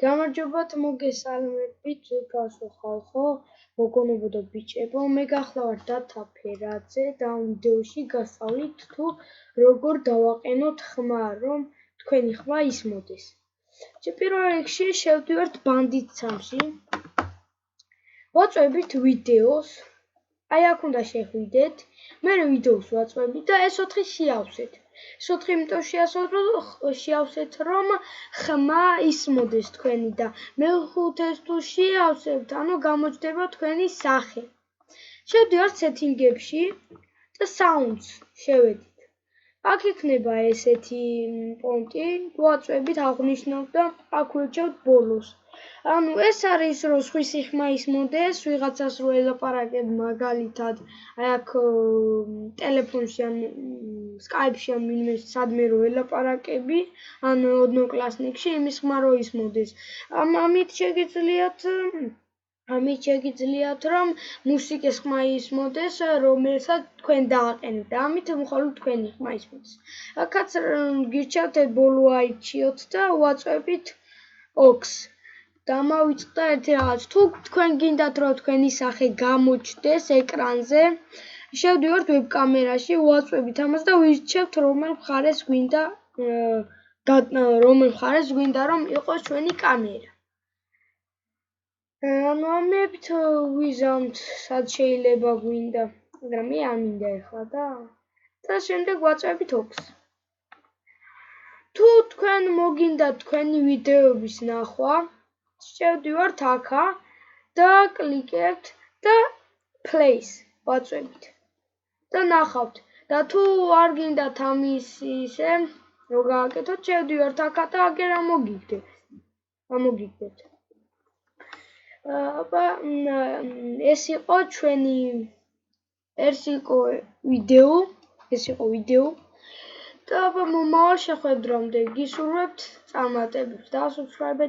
გამარჯობათ მოგესალმებით გასულ ხალხო, მოგონებო და ბიჭებო, მე გახლავართ დათა ფერაძე და ამ ვიდეოში გასწავლით თუ როგორ დავაყენოთ ხმა, რომ თქვენი ხმა ისმოდეს. პირველ რიგში შევდივართ ბანდიტსამში, ვაწვევით ვიდეოს, აი აქ უნდა შეხვიდეთ, მე ვიდეოს ვაწვევით და ეს 4 შეავსეთ. ეს 4 იმიტომ შეავსეთ, რომ ხმა ისმოდეს თქვენი და მე-5-ს თუ შეავსებთ, ანუ გამოჩნდება თქვენი სახე. შევდივართ სეტინგებში და საუნდს შევედით. აქ იქნება ესეთი პონტი, ვაწვევით აღნიშნავთ და აქ ვირჩევთ ბოლოს. ანუ ეს არის რომ სხვისი ხმა ისმოდეს, ვიღაცას რო ელაპარაკებ მაგალითად, აი აქ ტელეფონში ან Skype-ში ან სადმე რო ელაპარაკები, ან ოდნოკლასნიკში იმის ხმა რო ისმოდეს. ამით შეგიძლიათ რომ მუსიკის ხმა ისმოდეს, რომელსაც თქვენ დააყენეთ და ამით მხოლოდ თქვენი ხმა ისმოდეს. აქაც გირჩევთ ბოლო აირჩიოთ და ვაწვევით ოქს. დამავიწყდა ერთი რაღაც. თუ თქვენ გინდათ რომ თქვენი სახე გამოჩნდეს ეკრანზე, შევდივართ ვებკამერაში, ვაწვევით ამას და ვირჩევთ რომელ მხარეს გვინდა რომ იყოს ჩვენი კამერა. ანუ ამით ვიზამთ სად შეიძლება გვინდა, მაგრამ მე არ მინდა ეხლა და შემდეგ ვაწვევით ოქს. თუ თქვენ მოგინდათ თქვენი ვიდეოების ნახვა, შევდივართ აქა და კლიკებთ და play-ს ვაწვევით და ნახავთ. და თუ არ გინდათ ამის ისე რო გააკეთოთ, შევდივართ აქა და აგერ ამოგიგდებთ. ეს იყო ვიდეო და მომავალ შეხვედრამდე გისურვებთ წარმატებებს და subscribe